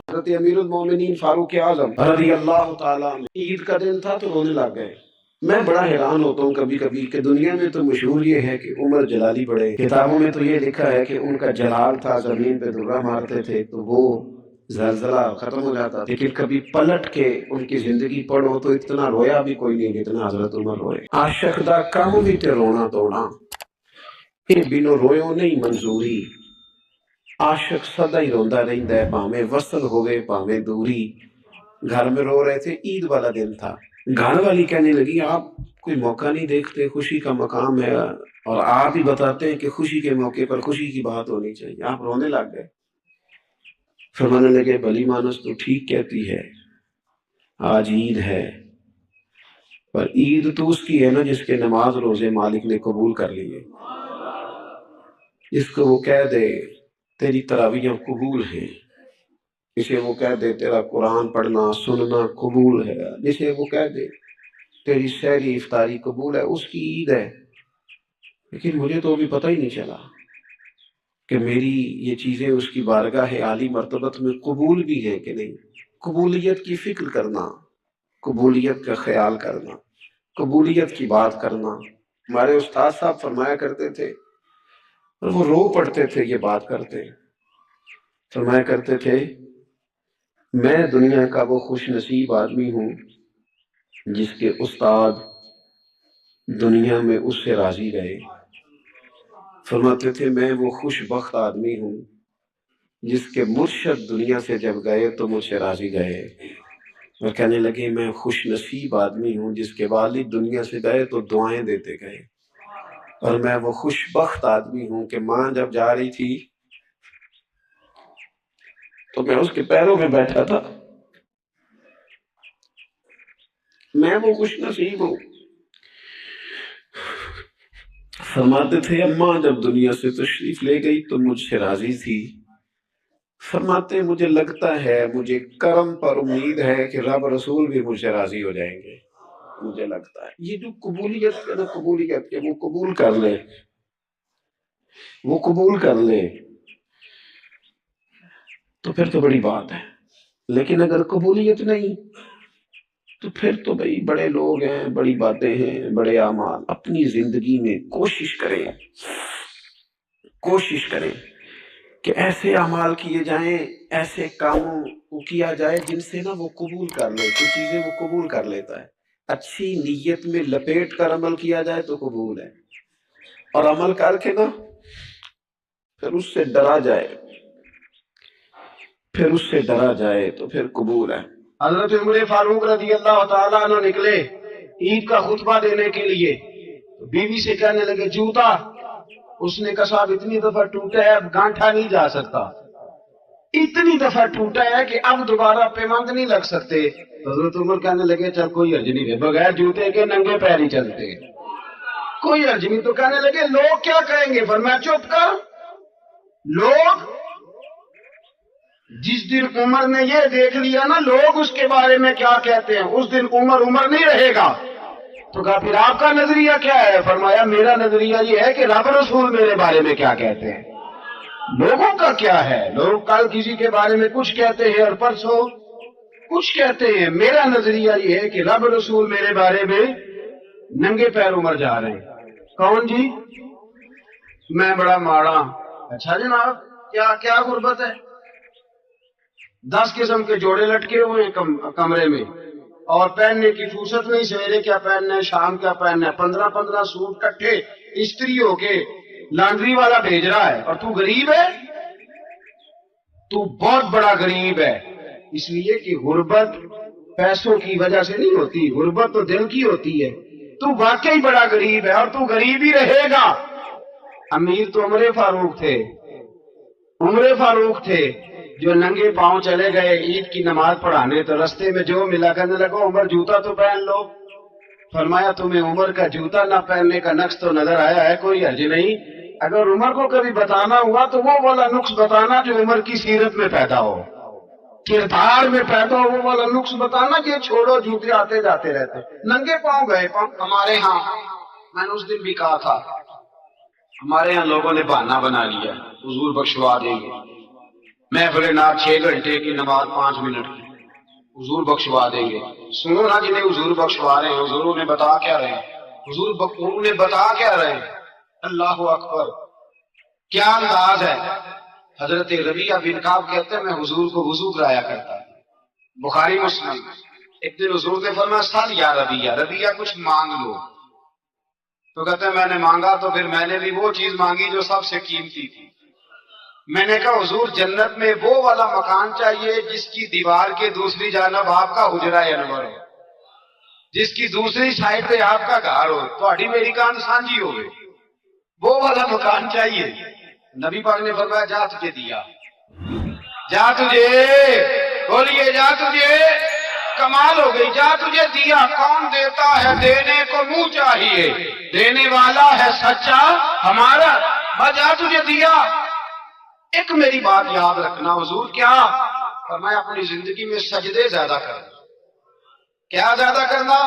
حضرت امیر المومنین فاروق اعظم رضی اللہ تعالیٰ عنہ عید کا دن تھا تو رونے لگ گئے۔ میں بڑا حیران ہوتا ہوں کبھی کبھی کہ دنیا میں تو مشہور یہ ہے کہ عمر جلالی پڑھے، کتابوں میں تو یہ لکھا ہے کہ ان کا جلال تھا، زمین پہ درہ مارتے تھے تو وہ زلزلہ ختم ہو جاتا، لیکن کبھی پلٹ کے ان کی زندگی پڑھو تو اتنا رویا بھی کوئی نہیں جتنا حضرت عمر روئے۔ عاشق دا کام بھی تے رونا توڑا، اے بینو رویو نہیں منظوری، عاشق سدا ہی روندا رہندا ہے، بھاویں وصل ہوئے بھاویں دوری۔ گھر میں رو رہے تھے، عید والا دن تھا، گھر والی کہنے لگی آپ کوئی موقع نہیں دیکھتے، خوشی کا مقام ہے اور آپ ہی بتاتے ہیں کہ خوشی کے موقع پر خوشی کی بات ہونی چاہیے، آپ رونے لگ گئے۔ فرمانے لگے بھلی مانس تو ٹھیک کہتی ہے، آج عید ہے، پر عید تو اس کی ہے نا جس کے نماز روزے مالک نے قبول کر لیے، جس کو وہ کہہ دے تیری تراویح قبول ہیں، جسے وہ کہہ دے تیرا قرآن پڑھنا سننا قبول ہے، جسے وہ کہہ دے تیری سحری افطاری قبول ہے، اس کی عید ہے۔ لیکن مجھے تو ابھی پتہ ہی نہیں چلا کہ میری یہ چیزیں اس کی بارگاہ عالی مرتبت میں قبول بھی ہیں کہ نہیں۔ قبولیت کی فکر کرنا، قبولیت کا خیال کرنا، قبولیت کی بات کرنا۔ ہمارے استاد صاحب فرمایا کرتے تھے اور وہ رو پڑتے تھے یہ بات کرتے، فرمایا کرتے تھے میں دنیا کا وہ خوش نصیب آدمی ہوں جس کے استاد دنیا میں اس سے راضی رہے۔ فرماتے تھے میں وہ خوش بخت آدمی ہوں جس کے مرشد دنیا سے جب گئے تو مجھ سے راضی گئے، اور کہنے لگے میں خوش نصیب آدمی ہوں جس کے والد دنیا سے گئے تو دعائیں دیتے گئے، اور میں وہ خوش بخت آدمی ہوں کہ ماں جب جا رہی تھی تو میں اس کے پیروں میں بیٹھا تھا، میں وہ خوش نصیب ہوں۔ فرماتے تھے اماں جب دنیا سے تشریف لے گئی تو مجھ سے راضی تھی، فرماتے مجھے لگتا ہے مجھے کرم پر امید ہے کہ رب رسول بھی مجھ سے راضی ہو جائیں گے، مجھے لگتا ہے یہ جو قبولیت ہے نا، قبولیت کہ وہ قبول کر لے، وہ قبول کر لے تو پھر تو بڑی بات ہے۔ لیکن اگر قبولیت نہیں تو پھر تو بھئی بڑے لوگ ہیں، بڑی باتیں ہیں، بڑے اعمال۔ اپنی زندگی میں کوشش کریں، کوشش کریں کہ ایسے اعمال کیے جائیں، ایسے کاموں کو کیا جائے جن سے نا وہ قبول کر لے، کچھ چیزیں وہ قبول کر لیتا ہے۔ اچھی نیت میں لپیٹ کر عمل کیا جائے تو قبول ہے، اور عمل کر کے نا پھر اس سے ڈرا جائے، پھر اس سے ڈرا جائے تو پھر قبول ہے۔ حضرت عمر فاروق رضی اللہ تعالیٰ عنہ نکلے عید کا خطبہ دینے کے لیے، بیوی سے کہنے لگے جوتا، اس نے کہا صاحب اتنی دفعہ ٹوٹا ہے اب گانٹھا نہیں جا سکتا، اتنی دفعہ ٹوٹا ہے کہ اب دوبارہ پیمند نہیں لگ سکتے۔ حضرت عمر کہنے لگے چل کوئی حرج نہیں ہے، بغیر جوتے کے ننگے پیر ہی چلتے، کوئی حرج نہیں۔ تو کہنے لگے لوگ کیا کہیں گے؟ فرمایا چپ کر، لوگ جس دن عمر نے یہ دیکھ لیا نا لوگ اس کے بارے میں کیا کہتے ہیں، اس دن عمر عمر نہیں رہے گا۔ تو کہا پھر آپ کا نظریہ کیا ہے؟ فرمایا میرا نظریہ یہ ہے کہ رب رسول میرے بارے میں کیا کہتے ہیں، لوگوں کا کیا ہے؟ لوگ کل کسی کے بارے میں کچھ کہتے ہیں اور پرسوں کچھ کہتے ہیں، میرا نظریہ یہ ہے کہ رب رسول میرے بارے میں ننگے پیر عمر جا رہے ہیں۔ کون جی؟ میں بڑا ماڑا۔ اچھا جناب، کیا غربت ہے؟ 10 قسم کے جوڑے لٹکے ہوئے ہیں کمرے میں، اور پہننے کی فرصت نہیں، سویرے کیا پہننا ہے شام کیا پہننا ہے، 15 سوٹ کٹھے استری ہو کے لانڈری والا بھیج رہا ہے، اور تو غریب ہے، تو بہت بڑا غریب ہے۔ اس لیے کہ غربت پیسوں کی وجہ سے نہیں ہوتی، غربت تو دل کی ہوتی ہے۔ تو واقعی بڑا غریب ہے اور تو غریب ہی رہے گا۔ امیر تو عمر فاروق تھے، عمر فاروق تھے جو ننگے پاؤں چلے گئے عید کی نماز پڑھانے، تو رستے میں جو ملا کہنے لگا عمر جوتا تو پہن لو۔ فرمایا تمہیں عمر کا جوتا نہ پہننے کا نقص تو نظر آیا ہے؟ کوئی حرج نہیں، اگر عمر کو کبھی بتانا ہوا تو وہ والا نقص بتانا جو عمر کی سیرت میں پیدا ہو، کردار میں پیدا ہو، وہ والا نقص بتانا کہ چھوڑو جوتے آتے جاتے رہتے، ننگے پاؤں گئے۔ ہمارے ہاں میں نے اس دن بھی کہا تھا، ہمارے ہاں لوگوں نے بہانہ بنا لیا حضور بخشوا دیں گے، محفل نعت 6 گھنٹے کی، نماز 5 منٹ کی، حضور بخشوا دیں گے۔ سنو نا جنہیں حضور بخشوا رہے ہیں، حضور انہیں بتا کیا رہے ہیں، حضور انہیں بتا کیا رہے ہیں۔ اللہ اکبر، کیا انداز ہے۔ حضرت ربیعہ بن کعب کہتے ہیں میں حضور کو وضو کرایا کرتا، بخاری مسلم۔ ایک دن حضور نے فرمایا سال یا ربیعہ، ربیعہ کچھ مانگ لو، تو کہتے ہیں میں نے مانگا تو پھر میں نے بھی وہ چیز مانگی جو سب سے قیمتی تھی۔ میں نے کہا حضور جنت میں وہ والا مکان چاہیے جس کی دیوار کے دوسری جانب آپ کا حجرہ انور ہو، جس کی دوسری سائڈ پہ آپ کا گھر ہو، تھوڑی میری کان سانجی ہو گئی، وہ والا مکان چاہیے۔ نبی پاک نے فرمایا جا تجھے دیا، جا تجھے، بولیے جا تجھے، کمال ہو گئی، جا تجھے دیا۔ کون دیتا ہے؟ دینے کو منہ چاہیے، دینے والا ہے سچا ہمارا، بس جا تجھے دیا۔ ایک میری بات یاد رکھنا، حضور کیا فرمایا اپنی زندگی میں سجدے زیادہ کرنا۔ کیا زیادہ کرنا؟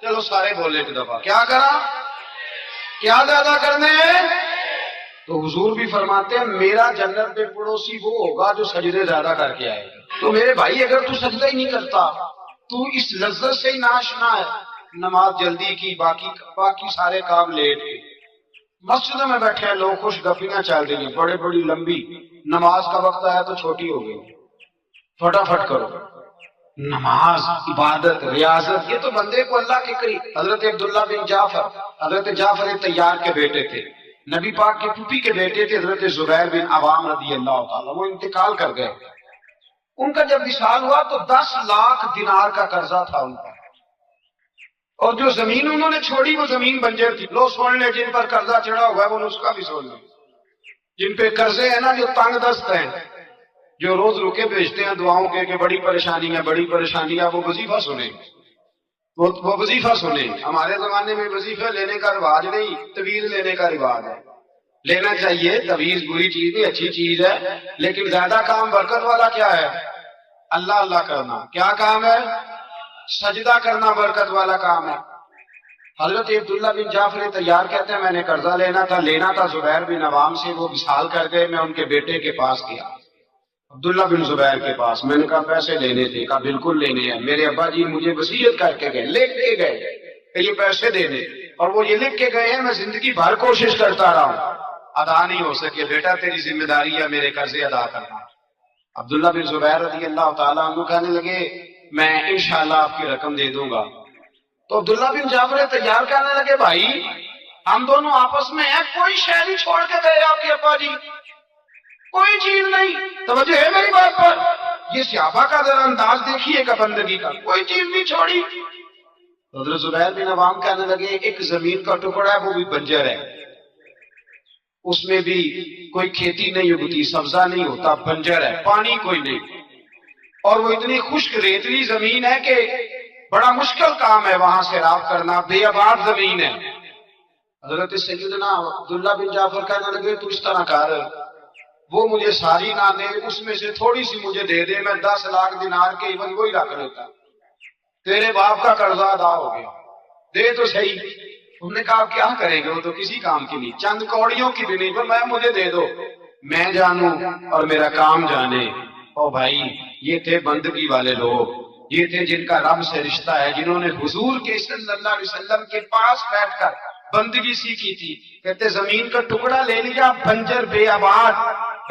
چلو سارے بولے ایک دفعہ، کیا کرا؟ کیا زیادہ کرنے ہیں؟ تو حضور بھی فرماتے ہیں میرا جنت میں پڑوسی وہ ہوگا جو سجدے زیادہ کر کے آئے گا۔ تو میرے بھائی اگر تو سجدہ ہی نہیں کرتا، تو اس لذت سے ہی ناشنا ہے، نماز جلدی کی، باقی سارے کام لیٹ کے، مسجدوں میں بیٹھے ہیں لوگ، خوش گپیاں چل رہی ہیں بڑے بڑی لمبی، نماز کا وقت آیا تو چھوٹی ہو گئی، فٹافٹ کرو۔ نماز، عبادت، ریاضت، یہ تو بندے کو اللہ کے قریب۔ حضرت عبداللہ بن جعفر، حضرت جعفر طیار کے بیٹے تھے، نبی پاک کے پھوپھی کے بیٹے تھے حضرت زبیر بن عوام رضی اللہ تعالیٰ، وہ انتقال کر گئے۔ ان کا جب وصال ہوا تو 10 لاکھ دینار کا قرضہ تھا ان کا، اور جو زمین انہوں نے چھوڑی وہ زمین بنجر تھی۔ لو سن لیں جن پر قرضہ چڑھا ہوا ہے وہ نسخہ بھی سن لیں، جن پہ قرضے ہیں نا، جو تنگ دست ہیں، جو روز رکے بھیجتے ہیں دعاؤں کے کہ بڑی پریشانی ہے بڑی پریشانی ہے، وہ وظیفہ سنیں، وہ وظیفہ سنیں۔ ہمارے زمانے میں وظیفہ لینے کا رواج نہیں، طویل لینے کا رواج ہے۔ لینا چاہیے، تعویذ بری چیز نہیں، اچھی چیز ہے، لیکن زیادہ کام برکت والا کیا ہے؟ اللہ اللہ کرنا۔ کیا کام ہے؟ سجدہ کرنا برکت والا کام ہے۔ حضرت عبداللہ بن جعفر طیار کہتے ہیں میں نے قرضہ لینا تھا زبیر بن عوام سے، وہ وصال کر گئے، میں ان کے بیٹے کے پاس گیا، عبداللہ بن زبیر کے پاس۔ میں نے کہا پیسے لینے تھے، کہا بالکل لینے ہیں، میرے ابا جی مجھے وصیت کر کے گئے، لکھ کے گئے کہ یہ پیسے دینے، اور وہ یہ لکھ کے گئے ہیں، میں زندگی بھر کوشش کرتا رہا ہوں، ادا نہیں ہو سکے، بیٹا تیری ذمہ داری ہے میرے قرضے ادا کرنا۔ عبداللہ بن زبیر رضی اللہ تعالیٰ عنہ کہنے لگے میں انشاءاللہ آپ کی رقم دے دوں گا۔ تو عبداللہ بن جعفر طیار کہنے لگے بھائی ہم دونوں آپس میں ہیں، کوئی شے نہیں چھوڑ کے گئے آپ کے ابا جی، کوئی چیز نہیں، توجہ ہے میری بات پر؟ یہ صحابہ کا ذرا انداز دیکھیے گا بندگی کا، کوئی چیز نہیں چھوڑی۔ حضرت زبیر بن عوام کہنے لگے ایک زمین کا ٹکڑا ہے وہ بھی بنجر ہے، اس میں بھی کوئی کھیتی نہیں اگتی، سبزہ نہیں ہوتا، بنجر ہے، پانی کوئی نہیں، اور وہ اتنی خشک ریتلی زمین ہے کہ بڑا مشکل کام ہے وہاں سے راب کرنا، بے آباد زمین ہے۔ حضرت سیدنا عبداللہ بن جعفر کہنے لگے تو اس طرح کر، وہ مجھے ساری نہ دے، اس میں سے تھوڑی سی مجھے دے دے، میں 10 لاکھ دینار کے ایون وہی رکھ لیتا، تیرے باپ کا قرضہ ادا ہو گیا، دے تو صحیح۔ انہوں نے کہا کیا کریں گے، وہ تو کسی کام کی نہیں، چند کوڑیوں کی بھی نہیں، پر میں مجھے دے دو، میں جانوں اور میرا کام جانے۔ او بھائی یہ تھے بندگی والے لوگ، یہ تھے جن کا رب سے رشتہ ہے، جنہوں نے حضور کے صلی اللہ علیہ وسلم کے پاس بیٹھ کر بندگی سیکھی تھی۔ کہتے زمین کا ٹکڑا لے لیا، بنجر بے آباد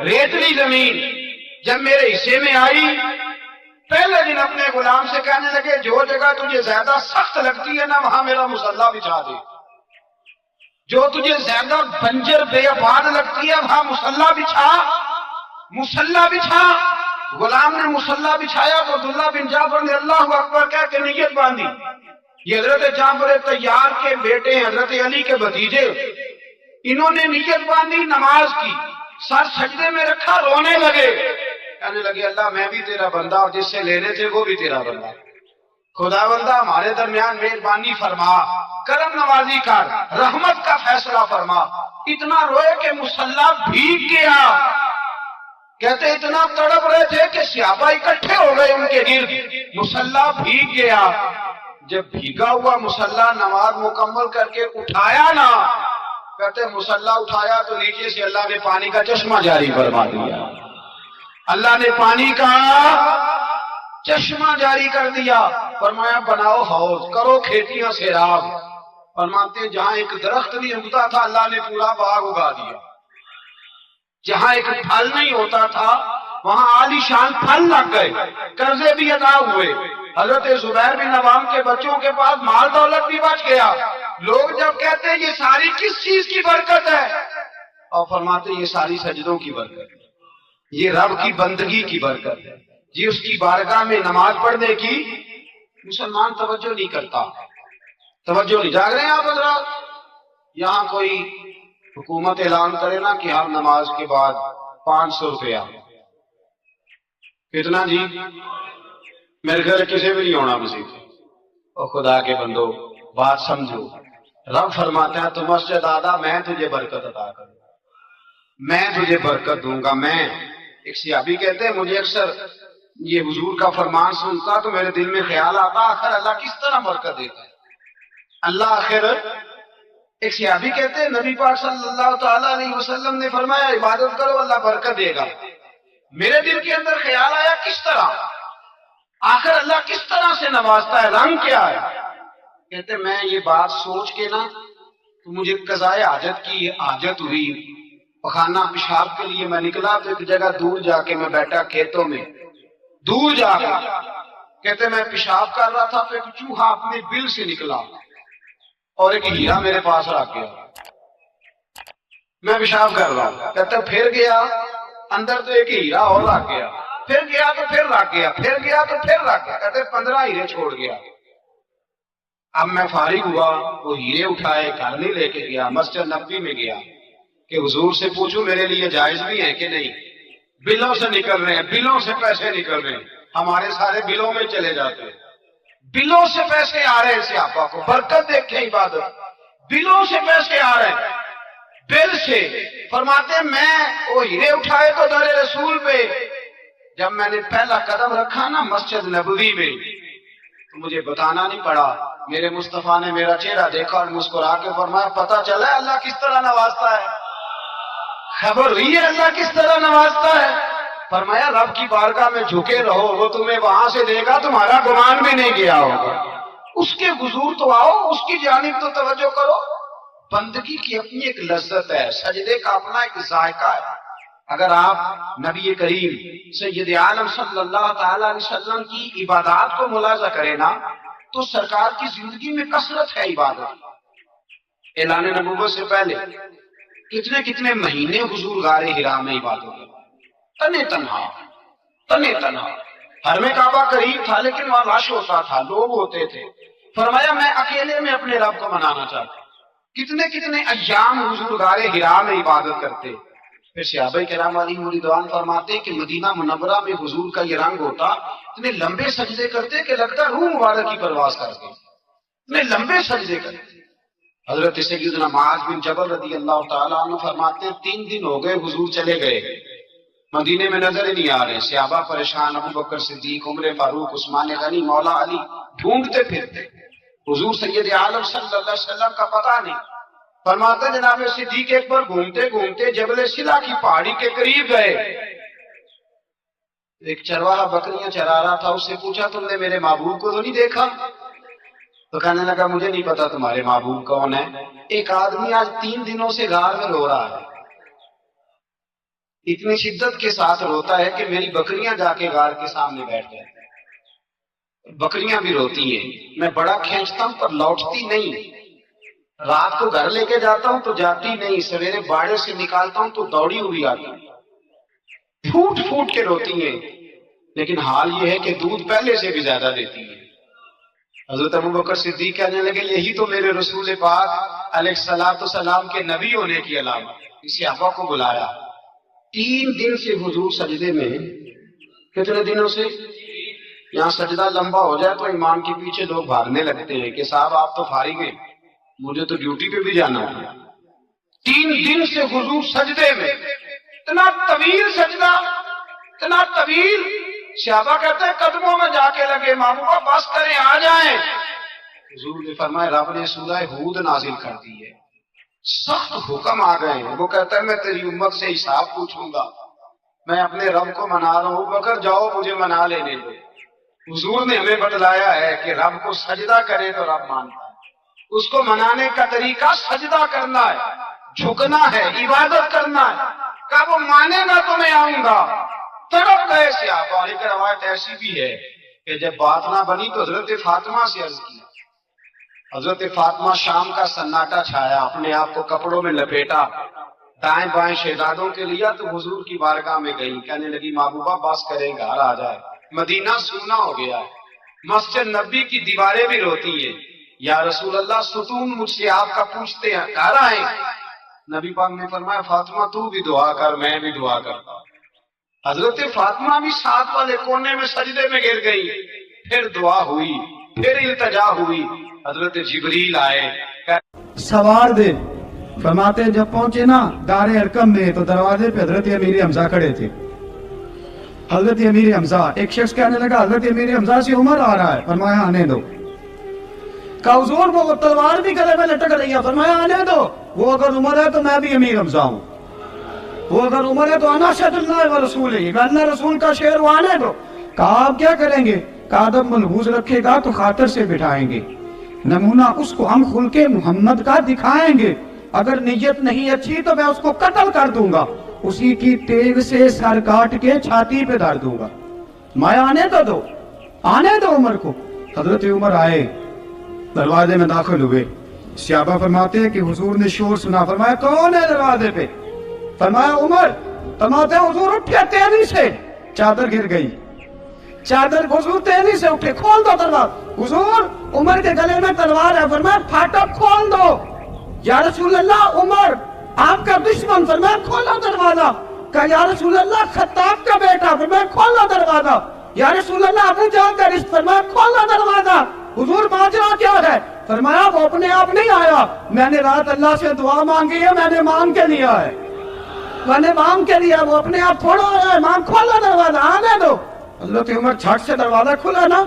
ریتلی زمین، جب میرے حصے میں آئی پہلے دن اپنے غلام سے کہنے لگے جو جگہ تجھے زیادہ سخت لگتی ہے نا وہاں میرا مصلی بچھا دے، جو تجھے زیادہ بنجر بے آباد لگتی ہے وہاں مصلی بچھا۔ غلام نے مصلی بچھایا تو عبداللہ بن جعفر نے اللہ اکبر کہہ کے نیت باندھی۔ یہ حضرت جعفر طیار کے بیٹے ہیں، حضرت علی کے بھتیجے، انہوں نے نیت باندھی، نماز کی، سر سجدے میں رکھا، رونے لگے، کہنے لگے اللہ میں بھی تیرا بندہ اور جس سے لینے تھے وہ بھی تیرا بندہ، خدا بندہ ہمارے درمیان مہربانی فرما، کرم نوازی کر، رحمت کا فیصلہ فرما۔ اتنا روئے کہ مصلی بھیگ گیا۔ کہتے اتنا تڑپ رہے تھے کہ صحابہ اکٹھے ہو گئے ان کے گرد، مصلی بھیگ گیا۔ جب بھیگا ہوا مصلی نماز مکمل کر کے اٹھایا نا، کہتے مصلی اٹھایا تو نیچے سے اللہ نے پانی کا چشمہ جاری فرما دیا۔ اللہ نے پانی کا چشمہ جاری کر دیا، فرمایا بناؤ حوض، کرو کھیتیاں سیراب۔ فرماتے جہاں ایک درخت نہیں اگتا تھا اللہ نے پورا باغ اگا دیا، جہاں ایک پھل نہیں ہوتا تھا وہاں عالی شان پھل لگ گئے، قرضے بھی ادا ہوئے۔ حضرت زبیر بن عوام کے بچوں کے پاس مال دولت بھی بچ گیا۔ لوگ جب کہتے ہیں یہ ساری کس چیز کی برکت ہے، اور فرماتے یہ ساری سجدوں کی برکت ہے، یہ رب کی بندگی کی برکت ہے، جی اس کی بارگاہ میں نماز پڑھنے کی مسلمان توجہ نہیں کرتا، توجہ نہیں۔ جاگ رہے ہیں آپ حضرات؟ یہاں کوئی حکومت اعلان کرے نا کہ ہر نماز کے بعد 500 روپیہ، کتنا جی؟ میرے گھر کسی بھی نہیں ہونا مسجد۔ اور خدا کے بندو بات سمجھو، رب فرماتا ہے تو مسجد آدھا میں تجھے برکت عطا کروں، میں تجھے برکت دوں گا۔ میں ایک صحابی کہتے ہیں مجھے اکثر یہ حضور کا فرمان سنتا تو میرے دل میں خیال آتا آخر اللہ کس طرح برکت دیتا ہے اللہ آخر۔ ایک صحابی کہتے ہیں نبی پاک صلی اللہ تعالیٰ علیہ وسلم نے فرمایا عبادت کرو اللہ برکت دے گا۔ میرے دل کے اندر خیال آیا کس طرح، آخر اللہ کس طرح سے نوازتا ہے، رنگ کیا ہے؟ کہتے میں یہ بات سوچ کے نا تو مجھے قضائے حاجت کی حاجت ہوئی، پخانہ پیشاب کے لیے میں نکلا تو ایک جگہ دور جا کے میں بیٹھا کھیتوں میں، دور جا کے کہتے میں پیشاب کر رہا تھا تو ایک چوہا اپنے بل سے نکلا اور ایک ہیرا میرے پاس رکھ گیا، میں پیشاب کر رہا ہوں، کہتے پھر گیا اندر تو ایک ہیرا اور رکھ گیا، پھر گیا تو پھر رکھ گیا، پھر گیا تو پھر رکھ گیا، کہتے 15 ہیرے چھوڑ گیا۔ اب میں فارغ ہوا، وہ ہیرے اٹھائے گھر نہیں لے کے گیا، مسجد نبوی میں گیا کہ حضور سے پوچھوں میرے لیے جائز بھی ہے کہ نہیں، بلوں سے نکل رہے ہیں، بلوں سے پیسے نکل رہے ہیں، ہمارے سارے بلوں میں چلے جاتے ہیں، بلوں سے پیسے آ رہے ہیں، صحابہ کو برکت دیکھیں عبادت، بلوں سے پیسے آ رہے ہیں، بل سے۔ فرماتے ہیں میں وہ ہیرے اٹھائے تو در رسول پہ، جب میں نے پہلا قدم رکھا نا مسجد نبوی میں تو مجھے بتانا نہیں پڑا، میرے مصطفیٰ نے میرا چہرہ دیکھا اور مسکرا کے فرمایا پتہ چلا ہے اللہ کس طرح نوازتا ہے، خبر ہوئی ہے اللہ کس طرح نوازتا ہے؟ فرمایا رب کی بارگاہ میں جھکے رہو، وہ تمہیں وہاں سے دے گا تمہارا گمان بھی نہیں گیا ہوگا، اس کے حضور تو آؤ، اس کی جانب تو توجہ کرو۔ بندگی کی اپنی ایک لذت ہے، سجدے کا اپنا ایک ذائقہ ہے۔ اگر آپ نبی کریم سید عالم صلی اللہ تعالی علیہ وسلم کی عبادات کو ملاحظہ کریں نا تو سرکار کی زندگی میں کثرت ہے عبادت۔ اعلان نبوت سے پہلے کتنے کتنے مہینے حضور غار حرا میں عبادت کرتے، تنے تنہا، حرم کعبہ قریب تھا لیکن وہاں رش ہوتا تھا، لوگ ہوتے تھے۔ فرمایا میں اکیلے میں اپنے رب کو منانا چاہتا ہوں۔ کتنے کتنے ایام حضور غار حرا میں عبادت کرتے۔ پھر صحابہ کرام علیہم رضوان فرماتے کہ مدینہ منورہ میں حضور کا یہ رنگ ہوتا، اتنے لمبے سجدے کرتے کہ لگتا روح مبارک کی پرواز کرتے، اتنے لمبے سجدے کرتے۔ حضرت سیدنا معاذ بن جبل رضی اللہ تعالیٰ عنہ فرماتے ہیں 3 دن ہو گئے حضور چلے گئے، مدینے میں نظر ہی نہیں آ رہے۔ صحابہ پریشان، ابو بکر صدیق، عمر فاروق، عثمان غنی، مولا علی ڈھونڈتے پھرتے، حضور سید عالم صلی اللہ علیہ وسلم کا پتہ نہیں۔ فرماتے جناب صدیق اکبر گھومتے گھومتے جبل سلا کی پہاڑی کے قریب گئے، ایک چرواہا بکریاں چرا رہا تھا، اس سے پوچھا تم نے میرے معبود کو تو نہیں دیکھا؟ تو کہنے لگا مجھے نہیں پتا تمہارے معبود کون ہے۔ ایک آدمی آج 3 دنوں سے غار میں رو رہا ہے، اتنی شدت کے ساتھ روتا ہے کہ میری بکریاں جا کے غار کے سامنے بیٹھ جاتی ہیں، بکریاں بھی روتی ہیں، میں بڑا کھینچتا ہوں پر لوٹتی نہیں، رات کو گھر لے کے جاتا ہوں تو جاتی نہیں، سویرے باڑے سے نکالتا ہوں تو دوڑی ہوئی آتی، پھوٹ پھوٹ کے روتی ہیں، لیکن حال یہ ہے کہ دودھ پہلے سے بھی زیادہ دیتی ہیں۔ حضرت ابو بکر صدیق کہنے لگے یہی تو میرے رسول پاک علیہ السلام کے نبی ہونے کی علامت۔ اس صحابہ کو بلایا، 3 دن سے حضور سجدے میں، کتنے دنوں سے؟ یہاں سجدہ لمبا ہو جائے تو امام کے پیچھے لوگ بھاگنے لگتے ہیں کہ صاحب آپ تو فارغ ہیں، مجھے تو ڈیوٹی پہ بھی جانا ہے۔ 3 دن سے حضور سجدے میں، اتنا طویل سجدہ، اتنا طویل۔ صحابہ کہتے ہیں قدموں میں جا کے لگے، محبوبہ بس کریں آ جائیں۔ حضور نے فرمایا رب نے سورہ ہود نازل کر دی ہے، سخت حکم آ گئے ہیں۔ وہ کہتا ہے میں تیری امت سے حساب پوچھوں گا، میں اپنے رب کو منا رہا ہوں، بکر جاؤ مجھے منا لینے دو۔ حضور نے ہمیں بتلایا ہے کہ رب کو سجدہ کرے تو رب مانتا ہے، اس کو منانے کا طریقہ سجدہ کرنا ہے، جھکنا ہے، عبادت کرنا ہے۔ کہا وہ مانے گا تو میں آؤں گا۔ تڑپ گئے صحابہ۔ اور ایک روایت ایسی بھی ہے کہ جب بات نہ بنی تو حضرت فاطمہ سے عرض کیا۔ حضرت فاطمہ شام کا سناٹا چھایا، اپنے آپ کو کپڑوں میں لپیٹا، دائیں بائیں شہزادوں کے لیا تو حضور کی بارگاہ میں گئی، کہنے لگی محبوبہ بس کریں گھر آ جائے، مدینہ سونا ہو گیا ہے، مسجد نبی کی دیواریں بھی روتی ہیں، یا رسول اللہ ستون مجھ سے آپ کا پوچھتے ہیں، گھر آئیں۔ نبی پاک نے فرمایا فاطمہ تو بھی دعا کر، میں بھی دعا کرتا۔ حضرت فاطمہ بھی ساتھ والے کونے میں سجدے میں گر گئی، پھر دعا ہوئی، پھر التجا ہوئی، حضرت جبریل آئے۔ سوار دے فرماتے جب پہنچے نا دار ارقم میں تو دروازے پہ حضرت امیر حمزہ کھڑے تھے۔ حضرت امیر حمزہ، ایک شخص کہنے لگا حضرت امیر حمزہ سے عمر آ رہا ہے، فرمایا آنے دو۔ کہا حضور وہ تلوار بھی گلے میں لٹک رہی ہے، فرمایا آنے دو۔ وہ اگر عمر ہے تو میں بھی امیر حمزہ ہوں، وہ اگر عمر ہے تو انا اشہد اللہ و رسولہ، میں اللہ رسول کا شعر، وہ آنے دو۔ کہا آپ کیا کریں گے؟ کہا ادب ملحوظ رکھے گا تو خاطر سے بٹھائیں گے، نمونہ اس کو ہم خلق محمد کا دکھائیں گے، اگر نیت نہیں اچھی تو میں اس کو قتل کر دوں گا، اسی کی تیغ سے سر کاٹ کے چھاتی پہ دھر دوں گا، میں آنے تو دو، آنے دو عمر کو۔ حضرت عمر آئے، دروازے میں داخل ہوئے۔ صحابہ فرماتے ہیں کہ حضور نے شور سنا، فرمایا کون ہے دروازے پہ؟ فرمایا عمر۔ فرماتے ہیں حضور اٹھے تیزی سے، چادر گر گئی، چادر حضور تیزی سے اٹھے، کھول دو دروازہ۔ حضور عمر کے گلے میں تلوار ہے، فرمایا پھاٹک کھول دو۔ یا رسول اللہ عمر آپ کا دشمن، فرمایا کھولو دروازہ۔ کہا یا رسول اللہ خطاب کا بیٹا، فرمایا کھولو دروازہ۔ یا رسول اللہ ابو جہل کا رشتہ، فرمایا کھولو دروازہ۔ حضور ماجرا کیا ہے؟ فرمایا وہ اپنے آپ نہیں آیا، میں نے رات اللہ سے دعا مانگی ہے، میں نے مانگ کے لیا ہے، میں نے مانگ کے لیا، وہ اپنے آپ تھوڑا آیا ہے، مانگ کھولو دروازہ، آنے دو۔ حضرت عمر چھٹ سے دروازہ کھلا نا،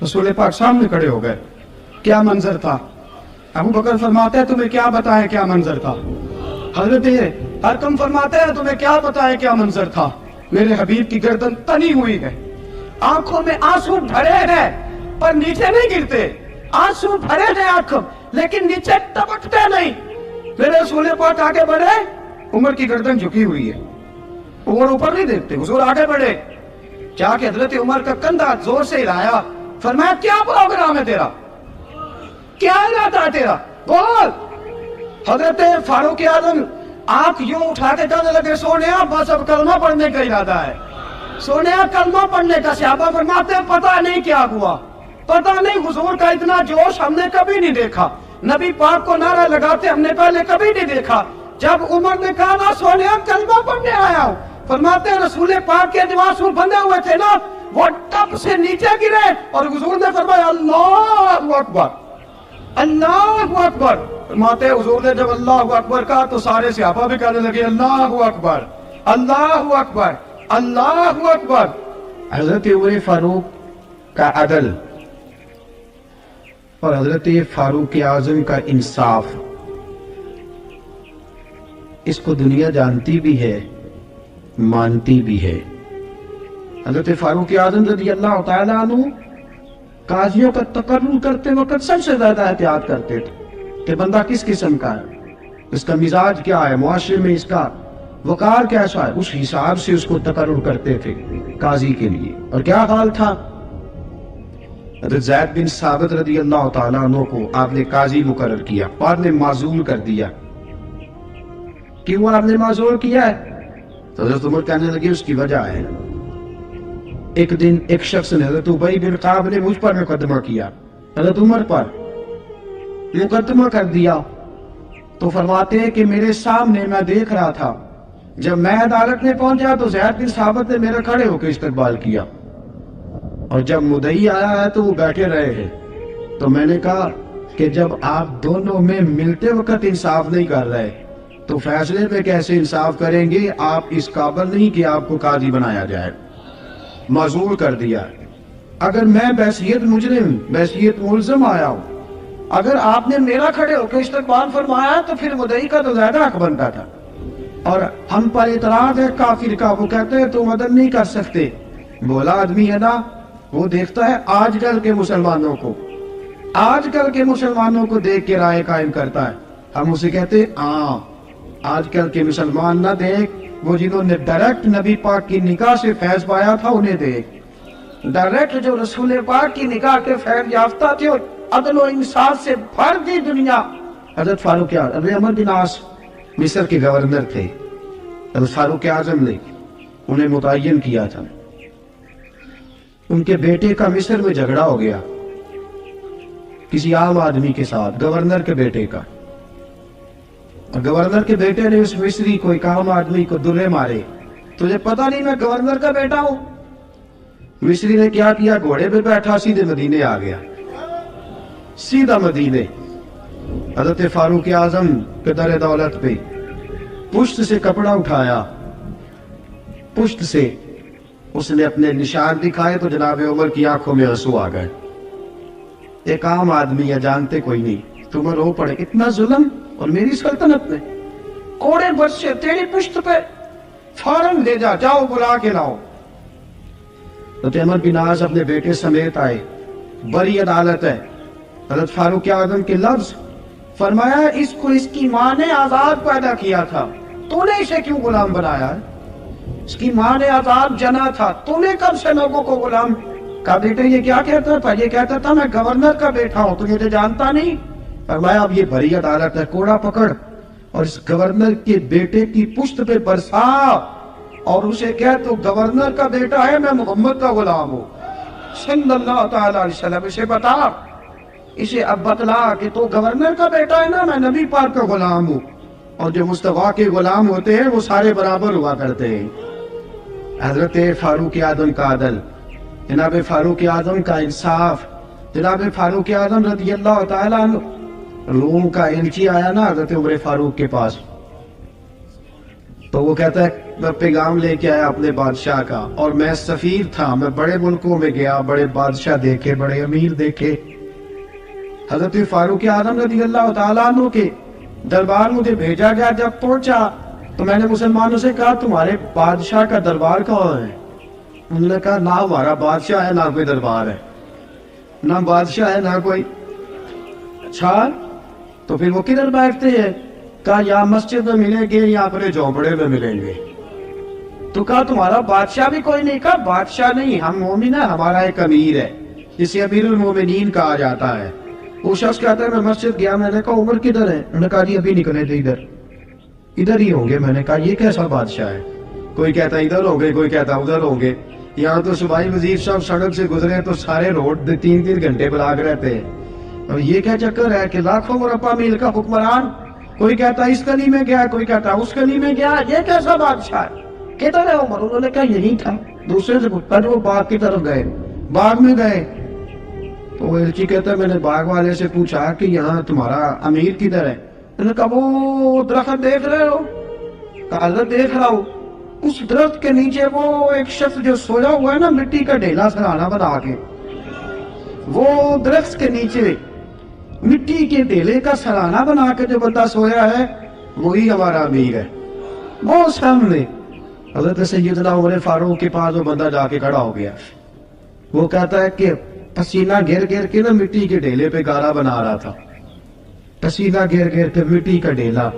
رسول پاک سامنے کھڑے ہو گئے۔ کیا منظر تھا؟ ابو بکر فرماتے ہیں تمہیں کیا بتائیں کیا منظر تھا؟ حضرت ارقم فرماتے ہیں تمہیں کیا بتائیں کیا منظر تھا؟ میرے حبیب کی گردن تنی ہوئی ہے، آنکھوں میں آنسو بھرے ہیں پر نیچے نہیں گرتے، آنسو بھرے ہیں آنکھوں لیکن نیچے ٹپکتے نہیں۔ میرے رسول پاک آگے بڑھے، عمر کی گردن جھکی ہوئی ہے، عمر اوپر نہیں دیکھتے، حضور آگے بڑھے، جا کے حضرت عمر کا کندھا زور سے ہلایا، فرمایا کیا پروگرام ہے تیرا، کیا ارادہ ہے تیرا، بول۔ حضرت فاروق اعظم آنکھ یوں اٹھا کے کہنے لگے سونیا بس اب کلمہ پڑھنے کا ارادہ ہے، سونیا کلمہ پڑھنے کا۔ صحابہ فرماتے ہیں پتہ نہیں کیا ہوا، پتہ نہیں، حضور کا اتنا جوش ہم نے کبھی نہیں دیکھا، نبی پاک کو نعرہ لگاتے ہم نے پہلے کبھی نہیں دیکھا۔ جب عمر نے کہا نا سونیا کلمہ پڑھنے آیا ہوں، فرماتے ہیں رسول پاک کے جو آنسو بندے ہوئے تھے نا وہ ٹپ سے نیچے گرے اور حضور نے فرمایا اللہ اکبر، اللہ اکبر۔ فرماتے ہیں حضور نے جب اللہ اکبر کہا تو سارے صحابہ بھی کہنے لگے اللہ اکبر، اللہ اکبر، اللہ اکبر۔ حضرت عمر فاروق کا عدل اور حضرت فاروق اعظم کا انصاف، اس کو دنیا جانتی بھی ہے، مانتی بھی ہے۔ حضرت فاروق اعظم رضی اللہ تعالیٰ عنہ قاضیوں کا تقرر کرتے وقت سب سے زیادہ احتیاط کرتے تھے کہ بندہ کس قسم کا ہے، اس کا مزاج کیا ہے، معاشرے میں اس کا وقار کیسا ہے، اس حساب سے اس کو تقرر کرتے تھے قاضی کے لیے۔ اور کیا حال تھا؟ حضرت زید بن ثابت رضی اللہ تعالیٰ عنہ کو آپ نے قاضی مقرر کیا اور نے معزول کر دیا۔ کیوں آپ نے معزول کیا ہے؟ تو حضرت عمر کہنے لگے اس کی وجہ ہے، ایک دن ایک شخص نے، حضرت ابی بن کعب نے مجھ پر مقدمہ کیا، حضرت عمر پر مقدمہ کر دیا، تو فرماتے ہیں کہ میرے سامنے میں دیکھ رہا تھا، جب میں عدالت میں پہنچا تو زید بن ثابت نے میرا کھڑے ہو کے استقبال کیا، اور جب مدعی آیا ہے تو وہ بیٹھے رہے ہیں، تو میں نے کہا کہ جب آپ دونوں میں ملتے وقت انصاف نہیں کر رہے تو فیصلے پہ کیسے انصاف کریں گے؟ آپ اس قابل نہیں کہ آپ کو قاضی بنایا جائے، معزول کر دیا۔ اگر میں بحیثیت مجرم، بحیثیت ملزم آیا ہوں، اگر آپ نے میرا کھڑے ہو کے استقبال فرمایا تو پھر مدعی کا تو زیادہ حق بنتا تھا، اور ہم پر اعتراض ہے کافر کا، وہ کہتے ہیں تم عدل نہیں کر سکتے. بولا آدمی ہے نا، وہ دیکھتا ہے آج کل کے مسلمانوں کو، آج کل کے مسلمانوں کو دیکھ کے رائے قائم کرتا ہے. ہم اسے کہتے ہیں ہاں آج کل کے مسلمان نہ دیکھ، وہ جنہوں نے ڈائریکٹ نبی پاک کی نگاہ سے فیض پایا تھا انہیں دیکھ. ڈائریکٹ جو رسول پاک کی نگاہ کے فیض یافتہ تھے اور عدل و انصاف سے بھر دی دنیا. حضرت فاروق اعظم عمر بن عاص مصر کے گورنر تھے. حضرت فاروق اعظم نے انہیں متعین کیا تھا. ان کے بیٹے کا مصر میں جھگڑا ہو گیا کسی عام آدمی کے ساتھ، گورنر کے بیٹے کا. اور گورنر کے بیٹے نے اس مصری کو، ایک عام آدمی کو درے مارے. تجھے پتا نہیں میں گورنر کا بیٹا ہوں؟ مصری نے کیا کیا، گھوڑے پہ بیٹھا سیدھے مدینے آ گیا، سیدھا مدینے. حضرت فاروق اعظم کے در دولت پہ پشت سے کپڑا اٹھایا، پشت سے اس نے اپنے نشان دکھائے تو جناب عمر کی آنکھوں میں آنسو آ گئے. ایک عام آدمی ہے، جانتے کوئی نہیں، تم رو پڑے اتنا ظلم اور میری سلطنت میں. کوڑے بچے تیری پشت پہ، فوراً لے جا، جاؤ بلا کے لاؤ. حضرت عمر بن عاص اپنے بیٹے سمیت آئے، بڑی عدالت ہے. حضرت فاروق اعظم کے لفظ فرمایا اس کو اس کی ماں نے آزاد پیدا کیا تھا، تو نے اسے کیوں غلام بنایا؟ اس کی ماں نے آزاد جنا تھا، تو نے کب سے لوگوں کو غلام کا؟ بیٹے یہ کیا کہتا تھا؟ یہ کہتا تھا میں گورنر کا بیٹا ہوں، تو مجھے جانتا نہیں. فرمایا اب یہ بڑی عدالت ہے، کوڑا پکڑ اور اس گورنر کے بیٹے کی پشت پہ برسا اور اسے کہہ تو گورنر کا بیٹا ہے، میں محمد کا غلام ہوں صلی اللہ تعالی علیہ وسلم. اسے بتا، اسے اب بتلا کہ تو گورنر کا بیٹا ہے نا، میں نبی پاک کا غلام ہوں. اور جو مصطفیٰ کے غلام ہوتے ہیں وہ سارے برابر ہوا کرتے ہیں. حضرت فاروق اعظم کا عدل، جناب فاروق اعظم کا انصاف. جناب فاروق اعظم رضی اللہ تعالیٰ عنہ، روم کا انچی آیا نا حضرت عمر فاروق کے پاس، تو وہ کہتا ہے میں پیغام لے کے آیا اپنے بادشاہ کا، اور میں سفیر تھا، میں بڑے ملکوں میں گیا، بڑے بادشاہ دیکھے، بڑے امیر دیکھے. حضرت فاروق اعظم رضی اللہ تعالیٰ عنہ کے دربار مجھے بھیجا گیا. جب پہنچا تو میں نے مسلمانوں سے کہا تمہارے بادشاہ کا دربار کہاں ہے؟ انہوں نے کہا نہ ہمارا بادشاہ ہے نہ کوئی دربار ہے، نہ بادشاہ ہے نہ کوئی. اچھا تو پھر وہ کدھر بیٹھتے ہیں؟ کہا یا مسجد میں ملیں گے یا اپنے جھونپڑے میں ملیں گے. تو کہا تمہارا بادشاہ بھی کوئی نہیں؟ کہا بادشاہ نہیں، ہم مومن ہیں، ہمارا ایک امیر ہے جسے امیر المومنین کہا جاتا ہے. وہ شخص کہتا ہے میں مسجد گیا، میں نے کہا عمر کدھر ہے؟ انہوں نے کہا جی ابھی نکلے تھے، ادھر ہی ہوں گے. میں نے کہا یہ کیسا بادشاہ ہے؟ کوئی کہتا ادھر ہوں گے، کوئی کہتا ادھر ہوں گے. یہاں تو صوبائی وزیر صاحب سڑک سے گزرے تو سارے روڈ 3 گھنٹے بلاگ رہتے ہیں. اور یہ کیا چکر ہے کہ لاکھوں مربع میل کا حکمران، کوئی کہتا اس گلی میں گیا، کوئی کہتا اس گلی میں گیا، یہ کیسا بادشاہ ہے؟ کدھر ہے عمر؟ انہوں نے کہا یہی تھا. دوسرے سے پوچھا وہ باغ کی طرف گئے، باغ میں گئے. تو وہ ایلچی کہتا ہے میں نے باغ والے سے پوچھا کہ یہاں تمہارا امیر کدھر ہے؟ انہوں نے کہا وہ درخت دیکھ رہے ہو؟ کہا حضرت دیکھ رہا ہوں. اس درخت کے نیچے وہ ایک شخص جو سویا ہوا ہے نا، مٹی کا ڈھیلا سرانا بنا کے، وہ درخت کے نیچے مٹی کے ڈھیلے کا سرانا بنا کے جو بندہ سویا ہے وہی ہمارا امیر ہے. وہ سامنے حضرت سیدنا عمر فاروق کے پاس وہ بندہ جا کے کھڑا ہو گیا. وہ کہتا ہے کہ پسینہ گر گر کے نا مٹی کے ڈھیلے پہ گارا بنا رہا تھا، پسینہ گر گر کے مٹی کا ڈھیلا،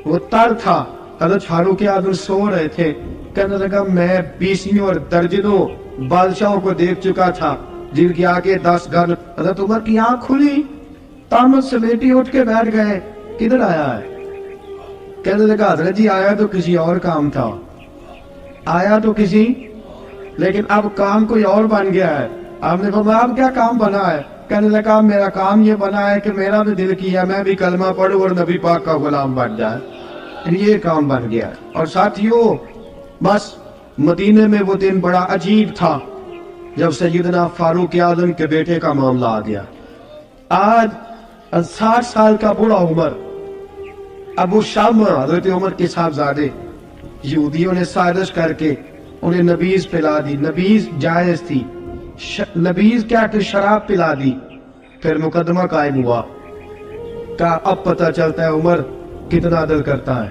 وہ تر تھا. حضرت فاروق اعظم سو رہے تھے. کہنے لگا میں 20 اور درجنوں بادشاہوں کو دیکھ چکا تھا جن کے آگے 10 گھر. حضرت عمر کی آنکھ کھلی، تامت سے بیٹی اٹھ کے بیٹھ گئے. کدھر آیا ہے؟ کہنے لگا حضرت جی آیا تو کسی اور کام تھا، آیا تو کسی، لیکن اب کام کوئی اور بن گیا ہے. آپ نے فرمایا اب کیا کام بنا ہے؟ کہنے لگا میرا کام یہ بنا ہے کہ میرا بھی دل کیا میں بھی کلمہ پڑھوں اور نبی پاک کا غلام بن جائے. یہ کام بن گیا. اور ساتھیوں بس مدینے میں وہ دن بڑا عجیب تھا جب سیدنا فاروق اعظم کے بیٹے کا معاملہ آ گیا. آج 60 سال کا بوڑھا عمر، ابو شامہ حضرت عمر کے صاحبزادے، یہودیوں نے سازش کر کے انہیں نبیذ پلا دی. نبیذ جائز تھی، نبیذ کیا کہ شراب پلا دی. پھر مقدمہ قائم ہوا. کہا اب پتہ چلتا ہے عمر کتنا عدل کرتا ہے.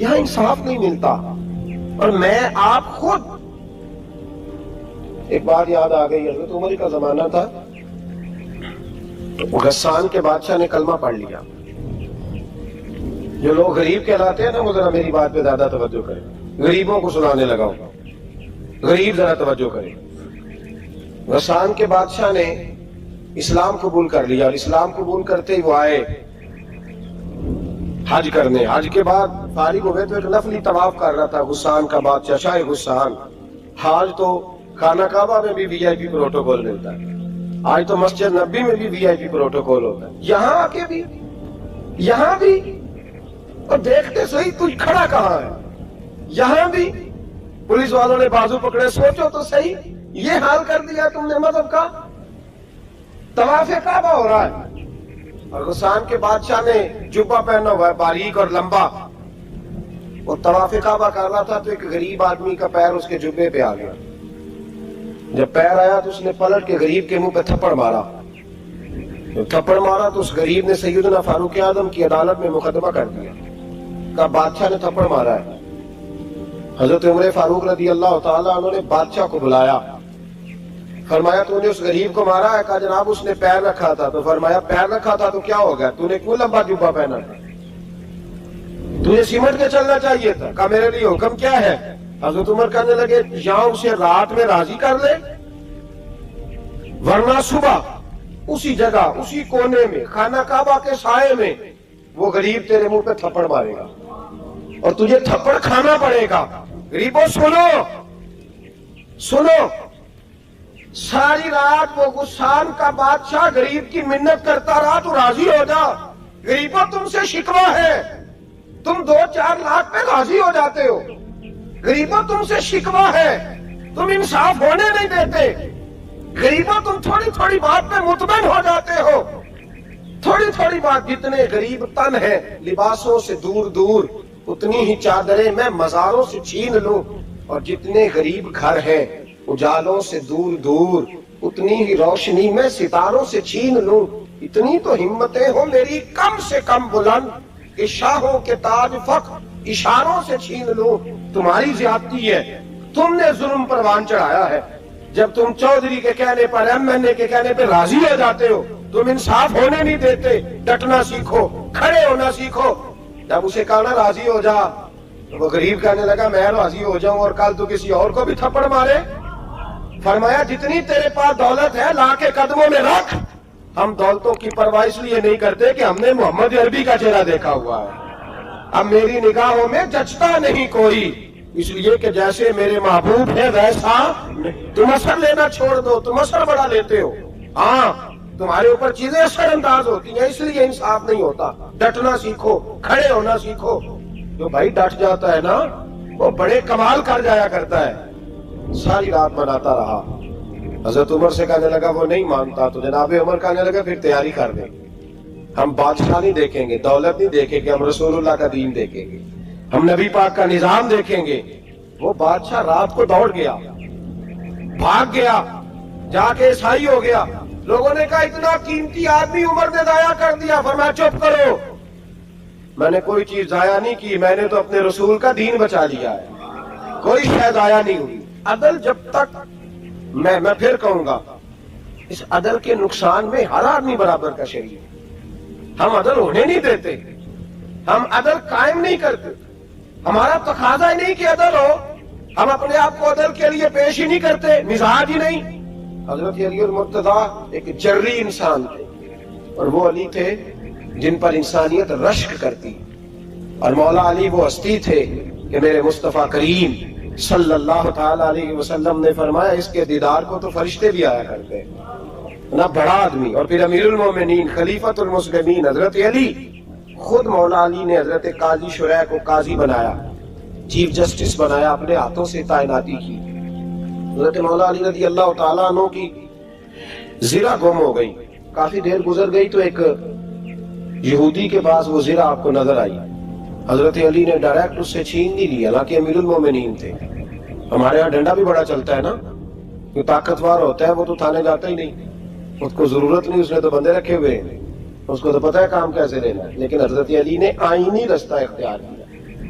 یہاں انصاف نہیں ملتا. اور میں آپ خود ایک بات یاد آ گئی. حضرت عمر کا زمانہ تھا, غسان کے بادشاہ نے کلمہ پڑھ لیا. جو لوگ غریب کہلاتے ہیں نا, وہ ذرا میری بات پہ زیادہ توجہ کریں. غریبوں کو سنانے لگا ہوں, غریب ذرا توجہ کریں. غسان کے بادشاہ نے اسلام قبول کر لیا, اور اسلام قبول کرتے ہی وہ آئے حج کرنے. حج کے بعد فارغ ہوئے تو ایک نفلی طواف کر رہا تھا غسان کا بادشاہ, شاہ غسان. حج تو خانہ کعبہ میں بھی وی آئی پی پروٹوکول ملتا ہے, آج تو مسجد نبی میں بھی وی آئی پی پروٹوکول ہوتا ہے, یہاں آ کے بھی, یہاں بھی. اور دیکھتے صحیح تو کھڑا کہاں ہے, یہاں بھی پولیس والوں نے بازو پکڑے. سوچو تو صحیح, یہ حال کر دیا تم نے مذہب کا. طواف کعبہ ہو رہا ہے, اور غسان کے بادشاہ نے جبہ پہنا ہوا ہے باریک اور لمبا. وہ طواف کعبہ کر رہا تھا تو ایک غریب آدمی کا پیر اس کے جبے پہ آ گیا. جب پیر آیا تو اس نے پلٹ کے غریب کے منہ پہ تھپڑ مارا. جب تھپڑ مارا تو اس غریب نے سیدنا فاروق اعظم کی عدالت میں مقدمہ کر دیا, کہا بادشاہ نے تھپڑ مارا ہے. حضرت عمر فاروق رضی اللہ تعالیٰ عنہ نے بادشاہ کو بلایا, فرمایا تو نے اس غریب کو مارا ہے؟ کہا جناب اس نے پیر رکھا تھا. تو فرمایا پیر رکھا تھا تو کیا ہو گیا, تو نے کیوں لمبا جبہ پہنا تھا, تجھے سمٹ کے چلنا چاہیے تھا. کہا میرے لیے حکم کیا ہے؟ حضرت عمر کہنے لگے یہاں اسے رات میں راضی کر لے, ورنہ صبح اسی جگہ اسی کونے میں خانہ کعبہ کے سائے میں وہ غریب تیرے منہ پہ تھپڑ مارے گا اور تجھے تھپڑ کھانا پڑے گا. غریبوں سنو سنو, ساری رات وہ غسان کا بادشاہ غریب کی منت کرتا رہا تو راضی ہو جا. غریبوں تم سے شکوہ ہے, تم 2-4 لاکھ پہ راضی ہو جاتے ہو. غریبوں تم سے شکوہ ہے, تم انصاف ہونے نہیں دیتے. غریبوں تم تھوڑی تھوڑی بات پہ مطمئن ہو جاتے ہو. تھوڑی تھوڑی بات, جتنے غریب تن ہیں لباسوں سے دور دور, اتنی ہی چادریں میں مزاروں سے چھین لوں, اور جتنے غریب گھر ہیں اجالوں سے دور دور, اتنی ہی روشنی میں ستاروں سے چھین لوں. اتنی تو ہمتیں ہو میری کم سے کم بلند کہ شاہوں کے تاج فخر اشاروں سے چھین لوں. تمہاری زیادتی ہے, تم نے ظلم پروان چڑھایا ہے. جب تم چودھری کے کہنے پر, ایم این اے کے کہنے پہ راضی ہو جاتے ہو, تم انصاف ہونے نہیں دیتے. ڈٹنا سیکھو, کھڑے ہونا سیکھو. جب اسے کہا نا راضی ہو جا, وہ غریب کہنے لگا میں راضی ہو جاؤں اور کل تو کسی اور کو بھی تھپڑ مارے. فرمایا جتنی تیرے پاس دولت ہے لا کے قدموں میں رکھ. ہم دولتوں کی پرواہ اس لیے نہیں کرتے کہ ہم نے محمد عربی کا چہرہ دیکھا ہوا ہے. اب میری نگاہوں میں جچتا نہیں کوئی, اس لیے کہ جیسے میرے محبوب ہے ویسا. تم اثر لینا چھوڑ دو, تم اثر بڑا لیتے ہو. ہاں تمہارے اوپر چیزیں اثر انداز ہوتی ہیں, اس لیے انصاف نہیں ہوتا. ڈٹنا سیکھو, کھڑے ہونا سیکھو. جو بھائی ڈٹ جاتا ہے نا وہ بڑے کمال کر جایا کرتا ہے. ساری رات مناتا رہا. حضرت عمر سے کہنے لگا وہ نہیں مانتا, تو جناب عمر کہنے لگا پھر تیاری کر دیں. ہم بادشاہ نہیں دیکھیں گے, دولت نہیں دیکھیں گے, ہم رسول اللہ کا دین دیکھیں گے, ہم نبی پاک کا نظام دیکھیں گے. وہ بادشاہ رات کو دوڑ گیا, بھاگ گیا, جا کے عیسائی ہو گیا. لوگوں نے کہا اتنا قیمتی آدمی عمر نے ضائع کر دیا. فرمایا چپ کرو, میں نے کوئی چیز ضائع نہیں کی, میں نے تو اپنے رسول کا دین بچا لیا ہے, کوئی شے ضائع نہیں ہوئی. عدل جب تک, میں پھر کہوں گا, اس عدل کے نقصان میں ہر آدمی برابر کا شریک ہے. ہم عدل ہونے نہیں دیتے, ہم عدل قائم نہیں کرتے. ہمارا تقاضا ہی نہیں کہ عدل ہو, ہم اپنے آپ کو عدل کے لیے پیش ہی نہیں کرتے, مزاج ہی نہیں. حضرت علی المرتضیٰ ایک جری انسان تھے, اور وہ علی تھے جن پر انسانیت رشک کرتی, اور مولا علی وہ ہستی تھے کہ میرے مصطفیٰ کریم صلی اللہ تعالی علیہ وسلم نے فرمایا اس کے دیدار کو تو فرشتے بھی آیا کرتے. نہ بڑا آدمی, اور پھر امیر المومنین خلیفۃ المسلمین حضرت علی, خود مولا علی نے حضرت قاضی شریح کو قاضی بنایا, چیف جسٹس بنایا, اپنے ہاتھوں سے تعیناتی کی. حضرت مولا علی رضی اللہ تعالیٰ عنہ کی زرہ گم ہو گئی. کافی دیر گزر گئی تو ایک یہودی کے پاس وہ زرہ آپ کو نظر آئی. حضرت علی نے ڈائریکٹ اس سے چھین نہیں لی, حالانکہ امیر المومنین تھے. ہمارے یہاں ڈنڈا بھی بڑا چلتا ہے نا, جو طاقتور ہوتا ہے وہ تو تھانے جاتا ہی نہیں, اس کو ضرورت نہیں, اس نے تو بندے رکھے ہوئے ہیں, اس کو تو پتہ ہے کام کیسے لینا ہے. لیکن حضرت علی نے آئینی رستہ اختیار کیا.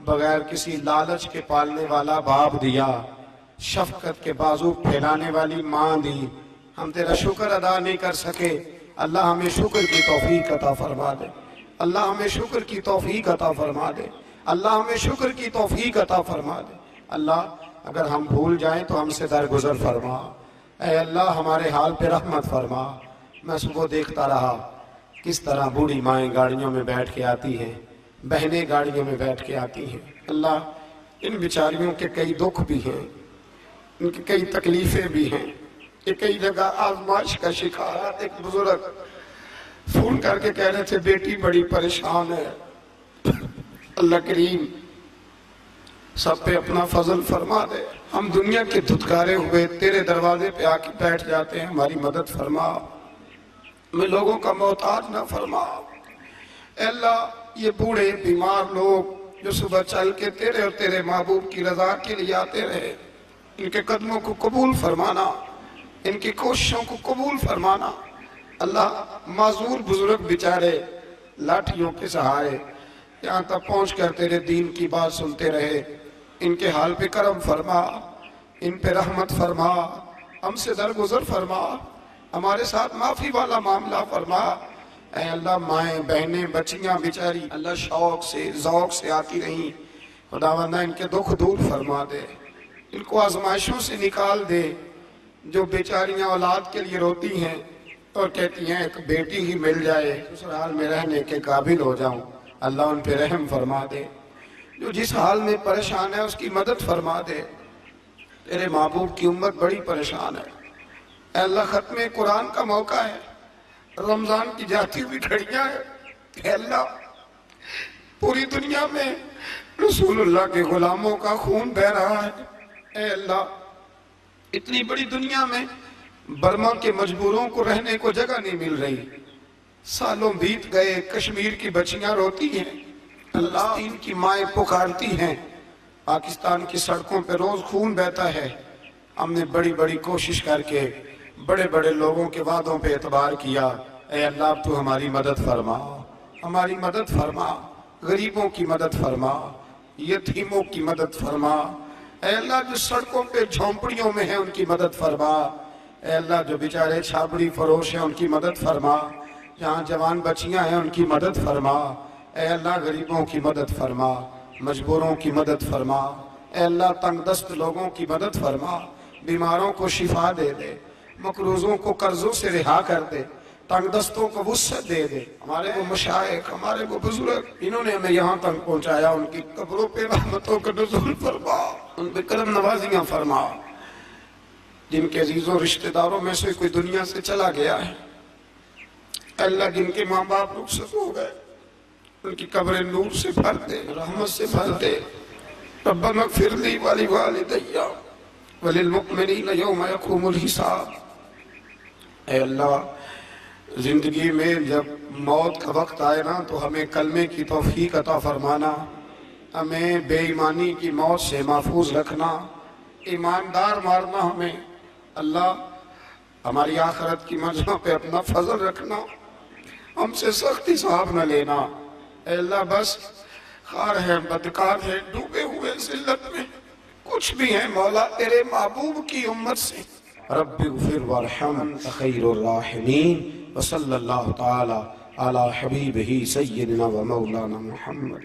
بغیر کسی لالچ کے پالنے والا باپ دیا، شفقت کے بازو پھیلانے والی ماں دی، ہم تیرا شکر ادا نہیں کر سکے، اللہ ہمیں شکر کی توفیق عطا فرما دے، اللہ ہمیں شکر کی توفیق عطا فرما دے، اللہ ہمیں شکر کی توفیق عطا فرما دے۔ اللہ اگر ہم بھول جائیں تو ہم سے درگزر فرما، اے اللہ ہمارے حال پہ رحمت فرما۔ میں صبح دیکھتا رہا کس طرح بوڑھی مائیں گاڑیوں میں بیٹھ کے آتی ہیں، بہنیں گاڑیوں میں بیٹھ کے آتی ہیں۔ اللہ ان بیچاریوں کے کئی دکھ بھی ہیں، ان کی کئی تکلیفیں بھی ہیں، یہ کئی جگہ آزمائش کا شکار۔ ایک بزرگ فون کر کے کہہ رہے تھے بیٹی بڑی پریشان ہے، اللہ کریم سب پہ اپنا فضل فرما دے، ہم دنیا کے دھتکارے ہوئے تیرے دروازے پہ آ کے بیٹھ جاتے ہیں، ہماری مدد فرما، ہمیں لوگوں کا محتاج نہ فرما۔ اے اللہ یہ بوڑھے بیمار لوگ جو صبح چل کے تیرے اور تیرے محبوب کی رضا کے لیے آتے رہے، ان کے قدموں کو قبول فرمانا، ان کی کوششوں کو قبول فرمانا۔ اللہ معذور بزرگ بیچارے لاٹھیوں کے سہارے یہاں تک پہنچ کر تیرے دین کی بات سنتے رہے، ان کے حال پہ کرم فرما، ان پہ رحمت فرما، ہم سے درگزر فرما، ہمارے ساتھ معافی والا معاملہ فرما۔ اے اللہ مائیں بہنیں بچیاں بیچاری اللہ شوق سے ذوق سے آتی رہیں، خداوندہ ان کے دکھ دور فرما دے، ان کو آزمائشوں سے نکال دے۔ جو بیچاریاں اولاد کے لیے روتی ہیں اور کہتی ہیں ایک بیٹی ہی مل جائے سسرال میں رہنے کے قابل ہو جاؤں، اللہ ان پہ رحم فرما دے۔ جو جس حال میں پریشان ہے اس کی مدد فرما دے، تیرے محبوب کی امت بڑی پریشان ہے۔ اے اللہ ختم قرآن کا موقع ہے، رمضان کی جاتی ہوئی گھڑیاں ہیں، اے اللہ پوری دنیا میں رسول اللہ کے غلاموں کا خون بہہ رہا ہے۔ اے اللہ اتنی بڑی دنیا میں برما کے مجبوروں کو رہنے کو جگہ نہیں مل رہی، سالوں بیت گئے، کشمیر کی بچیاں روتی ہیں، اللہ ان کی مائیں پکارتی ہیں، پاکستان کی سڑکوں پہ روز خون بہتا ہے۔ ہم نے بڑی بڑی کوشش کر کے بڑے بڑے لوگوں کے وعدوں پہ اعتبار کیا، اے اللہ تو ہماری مدد فرما، ہماری مدد فرما، غریبوں کی مدد فرما، یتیموں کی مدد فرما۔ اے اللہ جو سڑکوں پہ جھونپڑیوں میں ہیں ان کی مدد فرما، اے اللہ جو بیچارے چھاپڑی فروش ہیں ان کی مدد فرما، جہاں جوان بچیاں ہیں ان کی مدد فرما۔ اے اللہ غریبوں کی مدد فرما، مجبوروں کی مدد فرما، اے اللہ تنگ دست لوگوں کی مدد فرما، بیماروں کو شفا دے دے، مقروضوں کو قرضوں سے رہا کر دے، تنگ دستوں کو وسعت دے دے۔ ہمارے وہ مشائخ، ہمارے وہ بزرگ انہوں نے ہمیں یہاں تک پہنچایا، ان کی قبروں پہ رحمتوں کا نزول فرما، ان پہ کرم نوازیاں فرما۔ جن کے عزیزوں رشتہ داروں میں سے کوئی دنیا سے چلا گیا ہے، اللہ جن کے ماں باپ رخصت ہو گئے ان کی قبریں نور سے بھر دے، رحمت سے بھر دے۔ ربنا اغفر لی ولوالدی وللمؤمنین یوم یقوم الحساب۔ اے اللہ زندگی میں جب موت کا وقت آئے نا تو ہمیں کلمے کی توفیق عطا فرمانا، ہمیں بے ایمانی کی موت سے محفوظ رکھنا، ایماندار مارنا ہمیں۔ اللہ ہماری آخرت کی منزلوں پہ اپنا فضل رکھنا، ہم سے سختی صاحب نہ لینا۔ اے اللہ بس خار ہے، بدکار ہے، ڈوبے ہوئے ذلت میں کچھ بھی ہیں مولا تیرے محبوب کی امت سے۔ رب اغفر وارحم انت خیر الراحمین، وصلی اللہ تعالی علی حبیبہ سیدنا و مولانا محمد۔